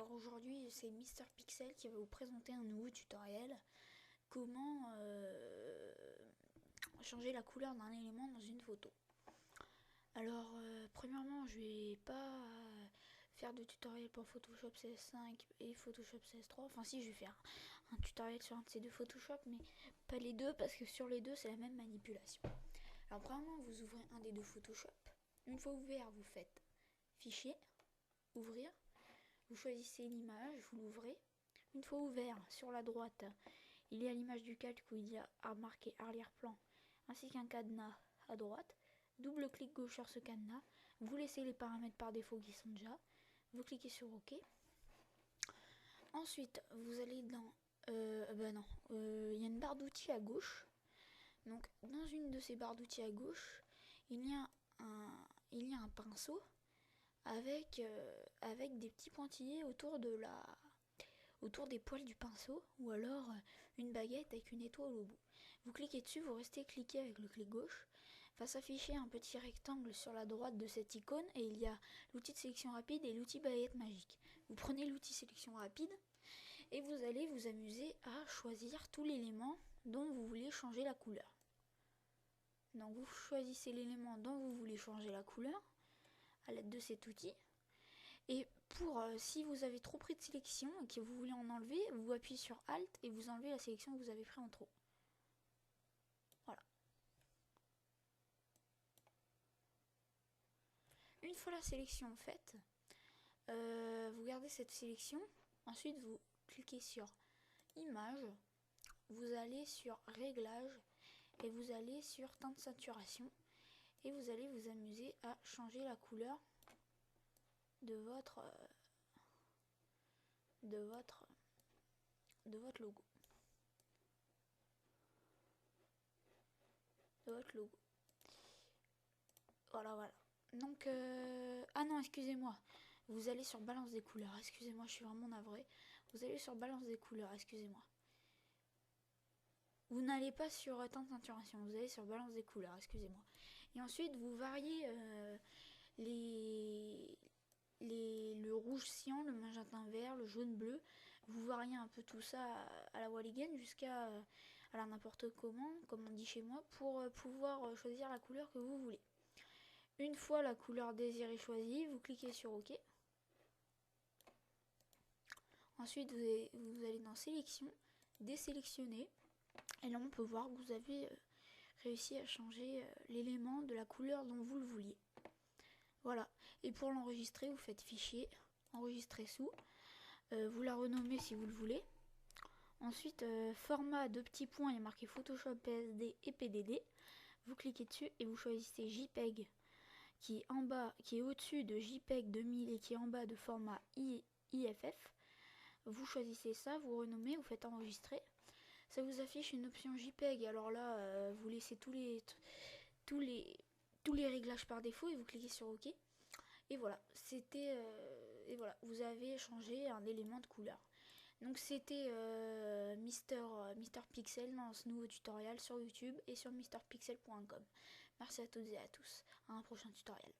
Alors aujourd'hui c'est Mister Pixel qui va vous présenter un nouveau tutoriel. Comment changer la couleur d'un élément dans une photo. Alors premièrement je vais pas faire de tutoriel pour Photoshop CS5 et Photoshop CS3. Enfin si, je vais faire un tutoriel sur un de ces deux Photoshop, mais pas les deux parce que sur les deux c'est la même manipulation. Alors premièrement vous ouvrez un des deux Photoshop. Une fois ouvert vous faites Fichier, Ouvrir. Vous choisissez l'image, vous l'ouvrez. Une fois ouvert, sur la droite, il y a l'image du calque où il y a marqué arrière-plan ainsi qu'un cadenas à droite. Double clic gauche sur ce cadenas. Vous laissez les paramètres par défaut qui sont déjà. Vous cliquez sur OK. Ensuite, vous allez dans... il y a une barre d'outils à gauche. Donc, dans une de ces barres d'outils à gauche, il y a un pinceau avec des petits pointillés autour des poils du pinceau, ou alors une baguette avec une étoile au bout. Vous cliquez dessus, vous restez cliqué avec le clic gauche. Va s'afficher un petit rectangle sur la droite de cette icône et il y a l'outil de sélection rapide et l'outil baguette magique. Vous prenez l'outil sélection rapide et vous allez vous amuser à choisir tout l'élément dont vous voulez changer la couleur. Donc vous choisissez l'élément dont vous voulez changer la couleur à l'aide de cet outil. Et pour si vous avez trop pris de sélection et que vous voulez en enlever, vous appuyez sur Alt et vous enlevez la sélection que vous avez pris en trop. Voilà. Une fois la sélection faite, vous gardez cette sélection. Ensuite, vous cliquez sur Image. Vous allez sur Réglages et vous allez sur Teinte saturation. Et vous allez vous amuser à changer la couleur de votre logo. Voilà. Donc, ah non, excusez-moi. Vous allez sur balance des couleurs. Excusez-moi, je suis vraiment navrée. Vous allez sur balance des couleurs, excusez-moi. Vous n'allez pas sur teinte saturation, vous allez sur balance des couleurs, excusez-moi. Et ensuite, vous variez le rouge cyan, le magenta vert, le jaune bleu. Vous variez un peu tout ça à la Walligan jusqu'à à n'importe comment, comme on dit chez moi, pour pouvoir choisir la couleur que vous voulez. Une fois la couleur désirée choisie, vous cliquez sur OK. Ensuite, vous allez dans Sélection, Désélectionner. Et là, on peut voir que vous avez réussi à changer l'élément de la couleur dont vous le vouliez. Voilà. Et pour l'enregistrer, vous faites Fichier, Enregistrer sous. Vous la renommez si vous le voulez. Ensuite, format de petits points, il y a marqué Photoshop, PSD et PDD. Vous cliquez dessus et vous choisissez JPEG qui est au-dessus de JPEG 2000 et qui est en bas de format IFF. Vous choisissez ça, vous renommez, vous faites enregistrer. Ça vous affiche une option JPEG. Alors là, vous laissez tous les réglages par défaut et vous cliquez sur OK. Et voilà, vous avez changé un élément de couleur. Donc c'était Mister Pixel dans ce nouveau tutoriel sur YouTube et sur MrPixel.com. Merci à toutes et à tous. À un prochain tutoriel.